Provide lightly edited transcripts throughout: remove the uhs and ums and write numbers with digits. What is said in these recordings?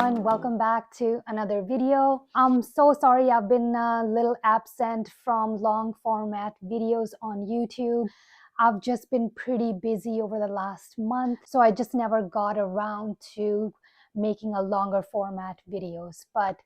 everyone, welcome back to another video. I'm so sorry I've been a little absent from long format videos on YouTube. I've just been pretty busy over the last month, so I just never got around to making a longer format videos. But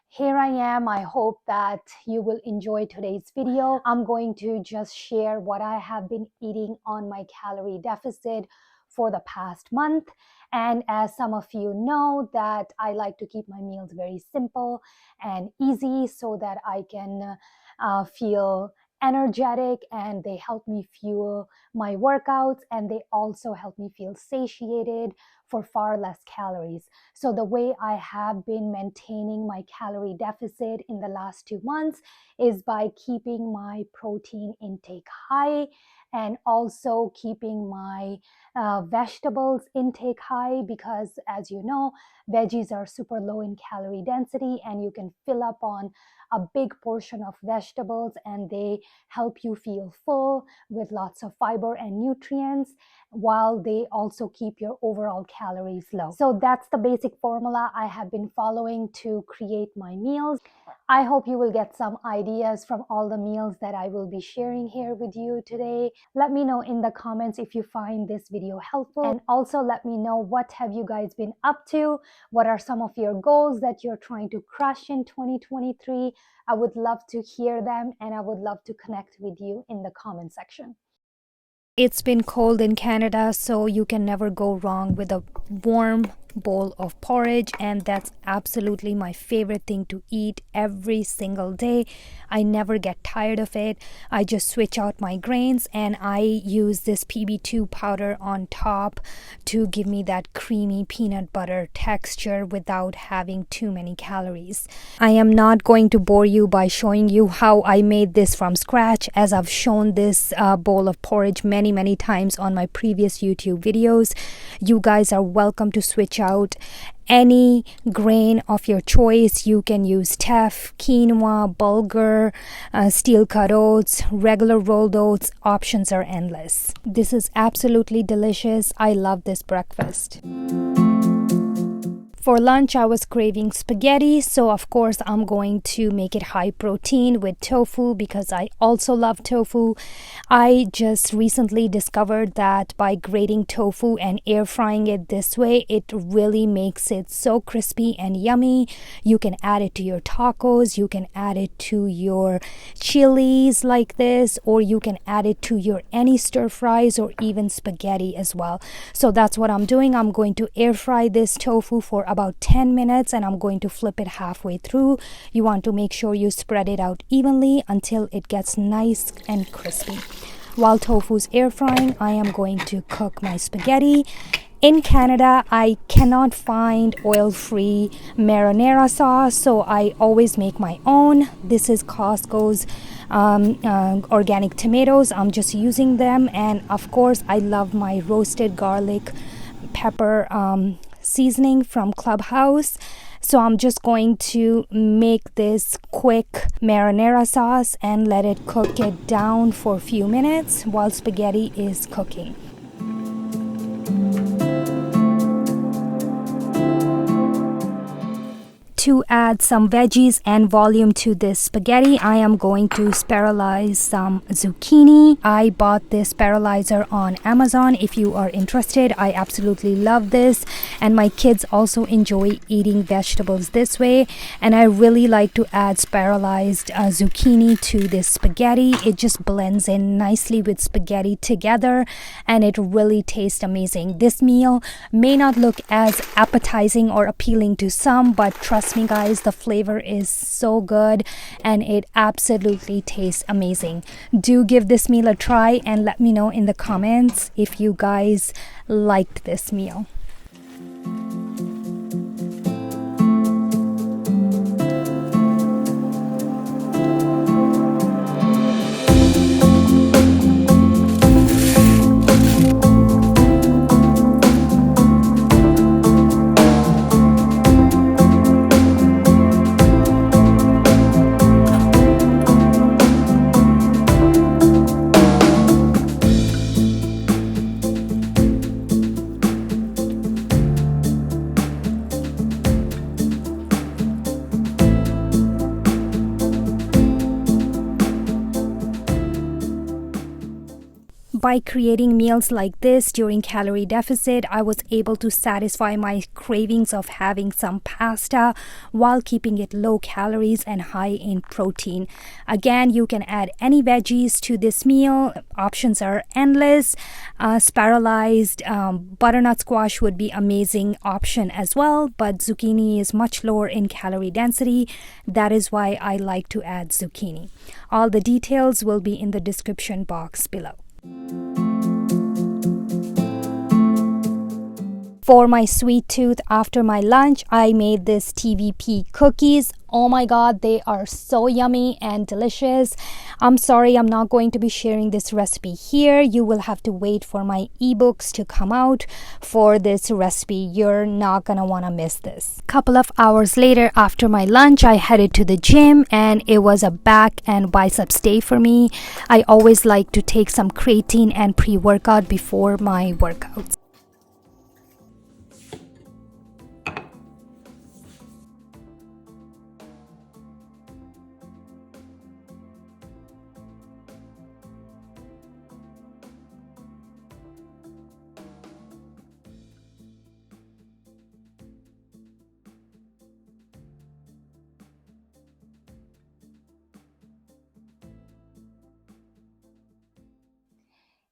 here I am. I hope that you will enjoy today's video. I'm going to just share what I have been eating on my calorie deficit for the past month. And as some of you know, that I like to keep my meals very simple and easy so that I can feel energetic, and they help me fuel my workouts, and they also help me feel satiated for far less calories. So the way I have been maintaining my calorie deficit in the last 2 months is by keeping my protein intake high and also keeping my vegetables intake high, because as you know, veggies are super low in calorie density and you can fill up on a big portion of vegetables and they help you feel full with lots of fiber and nutrients, while they also keep your overall calories low. So that's the basic formula I have been following to create my meals. I hope you will get some ideas from all the meals that I will be sharing here with you today. Let me know in the comments if you find this video helpful, and also let me know what have you guys been up to. What are some of your goals that you're trying to crush in 2023? I would love to hear them, and I would love to connect with you in the comment section. It's been cold in Canada, so you can never go wrong with a warm bowl of porridge, and that's absolutely my favorite thing to eat every single day. I never get tired of it. I just switch out my grains and I use this PB2 powder on top to give me that creamy peanut butter texture without having too many calories. I am not going to bore you by showing you how I made this from scratch, as I've shown this bowl of porridge many times on my previous YouTube videos. You guys are welcome to switch out any grain of your choice. You can use teff, quinoa, bulgur, steel cut oats, regular rolled oats. Options are endless. This is absolutely delicious. I love this breakfast. For lunch, I was craving spaghetti, so of course I'm going to make it high protein with tofu because I also love tofu. I just recently discovered that by grating tofu and air frying it this way, it really makes it so crispy and yummy. You can add it to your tacos, you can add it to your chilies like this, or you can add it to your any stir fries or even spaghetti as well. So that's what I'm doing. I'm going to air fry this tofu for about 10 minutes and I'm going to flip it halfway through. You want to make sure you spread it out evenly until it gets nice and crispy. While tofu's air frying, I am going to cook my spaghetti. In Canada, I cannot find oil-free marinara sauce, so I always make my own. This is Costco's organic tomatoes. I'm just using them, and of course I love my roasted garlic pepper seasoning from Clubhouse. So I'm just going to make this quick marinara sauce and let it cook it down for a few minutes while spaghetti is cooking. To add some veggies and volume to this spaghetti, I am going to spiralize some zucchini. I bought this spiralizer on Amazon. If you are interested, I absolutely love this, and my kids also enjoy eating vegetables this way, and I really like to add spiralized zucchini to this spaghetti. It just blends in nicely with spaghetti together and it really tastes amazing. This meal may not look as appetizing or appealing to some, but trust me guys, the flavor is so good and it absolutely tastes amazing. Do give this meal a try and let me know in the comments if you guys liked this meal. By creating meals like this during calorie deficit, I was able to satisfy my cravings of having some pasta while keeping it low calories and high in protein. Again, you can add any veggies to this meal. Options are endless. Spiralized butternut squash would be amazing option as well, but zucchini is much lower in calorie density. That is why I like to add zucchini. All the details will be in the description box below. For my sweet tooth after my lunch, I made this TVP cookies. Oh my god, they are so yummy and delicious. I'm sorry I'm not going to be sharing this recipe here. You will have to wait for my ebooks to come out for this recipe. You're not gonna want to miss this. Couple of hours later after my lunch, I headed to the gym and it was a back and biceps day for me. I always like to take some creatine and pre-workout before my workouts.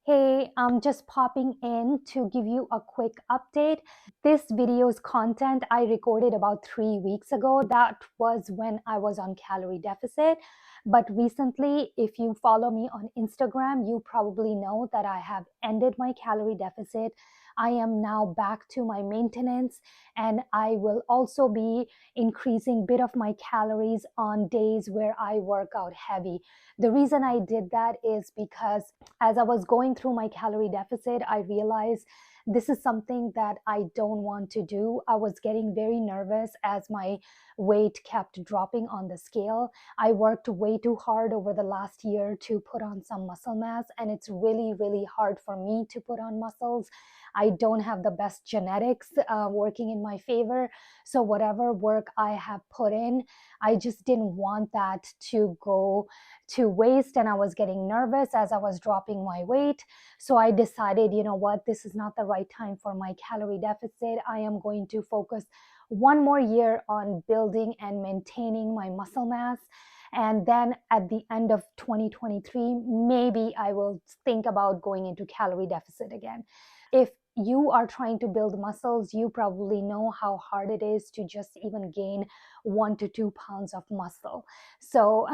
Hey, I'm just popping in to give you a quick update. This video's content I recorded about 3 weeks ago. That was when I was on calorie deficit. But recently, if you follow me on Instagram, you probably know that I have ended my calorie deficit. I am now back to my maintenance, and I will also be increasing a bit of my calories on days where I work out heavy. The reason I did that is because as I was going through my calorie deficit, I realized this is something that I don't want to do. I was getting very nervous as my weight kept dropping on the scale. I worked way too hard over the last year to put on some muscle mass, and it's really, really hard for me to put on muscles. I don't have the best genetics working in my favor. So whatever work I have put in, I just didn't want that to go to waste, and I was getting nervous as I was dropping my weight. So I decided, you know what, this is not the right time for my calorie deficit. I am going to focus one more year on building and maintaining my muscle mass. And then at the end of 2023, maybe I will think about going into calorie deficit again. If you are trying to build muscles, you probably know how hard it is to just even gain 1 to 2 pounds of muscle. So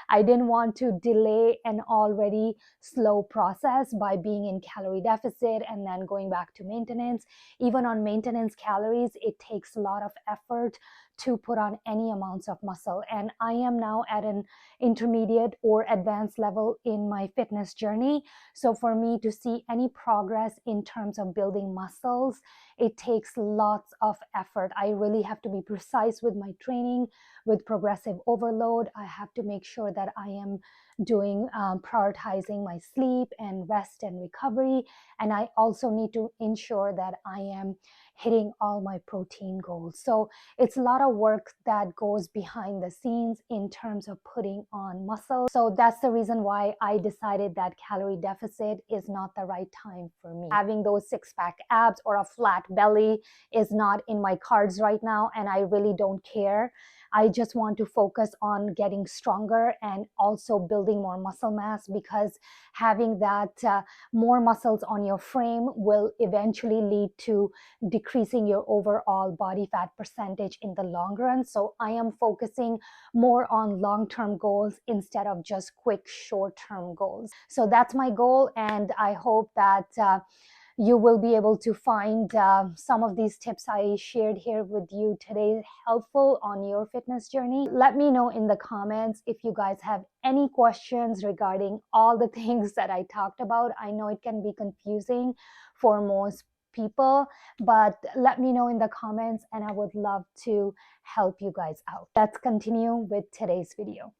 I didn't want to delay an already slow process by being in calorie deficit and then going back to maintenance. Even on maintenance calories, it takes a lot of effort to put on any amounts of muscle. And I am now at an intermediate or advanced level in my fitness journey. So for me to see any progress in terms of building muscles, it takes lots of effort. I really have to be precise with my training, with progressive overload. I have to make sure that I am doing prioritizing my sleep and rest and recovery. And I also need to ensure that I am hitting all my protein goals. So it's a lot of work that goes behind the scenes in terms of putting on muscle. So that's the reason why I decided that calorie deficit is not the right time for me. Having those six-pack abs or a flat belly is not in my cards right now, and I really don't care. I just want to focus on getting stronger and also building more muscle mass, because having that more muscles on your frame will eventually lead to decreasing your overall body fat percentage in the long run. So I am focusing more on long-term goals instead of just quick short-term goals. So that's my goal, and I hope that you will be able to find some of these tips I shared here with you today helpful on your fitness journey. Let me know in the comments if you guys have any questions regarding all the things that I talked about. I know it can be confusing for most people, but let me know in the comments and I would love to help you guys out. Let's continue with today's video.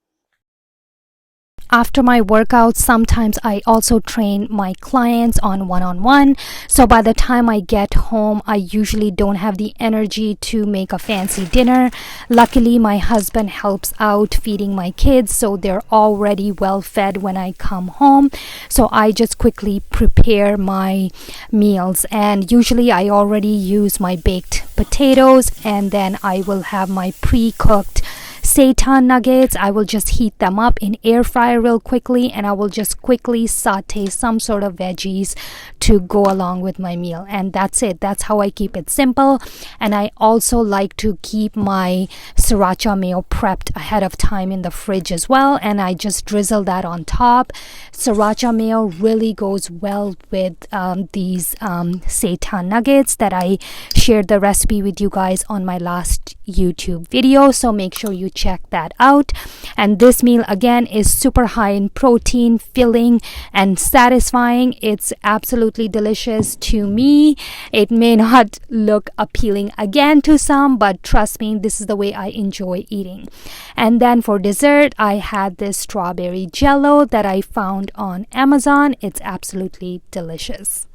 after my workout, sometimes I also train my clients on one-on-one. So by the time I get home, I usually don't have the energy to make a fancy dinner. Luckily, my husband helps out feeding my kids, so they're already well fed when I come home. So I just quickly prepare my meals, and usually I already use my baked potatoes, and then I will have my pre-cooked seitan nuggets. I will just heat them up in air fryer real quickly, and I will just quickly saute some sort of veggies to go along with my meal, and that's it. That's how I keep it simple. And I also like to keep my sriracha mayo prepped ahead of time in the fridge as well, and I just drizzle that on top. Sriracha mayo really goes well with these seitan nuggets that I shared the recipe with you guys on my last YouTube video, so make sure you check that out. And this meal again is super high in protein, filling and satisfying. It's absolutely delicious to me. It may not look appealing again to some, but trust me, this is the way I enjoy eating. And then for dessert, I had this strawberry jello that I found on Amazon. It's absolutely delicious.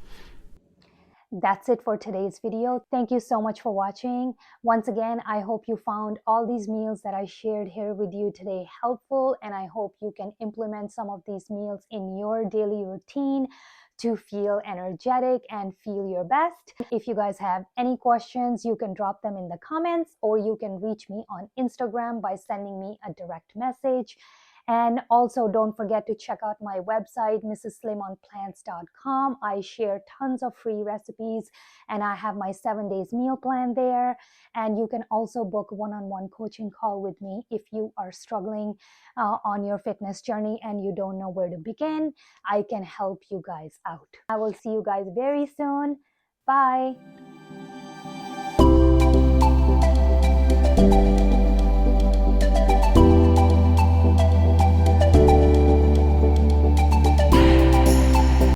That's it for today's video. Thank you so much for watching. Once again, I hope you found all these meals that I shared here with you today helpful, and I hope you can implement some of these meals in your daily routine to feel energetic and feel your best. If you guys have any questions, you can drop them in the comments, or you can reach me on Instagram by sending me a direct message. And also don't forget to check out my website, mrsslimonplants.com. I share tons of free recipes, and I have my 7 days meal plan there. And you can also book one-on-one coaching call with me if you are struggling on your fitness journey and you don't know where to begin. I can help you guys out. I will see you guys very soon. Bye.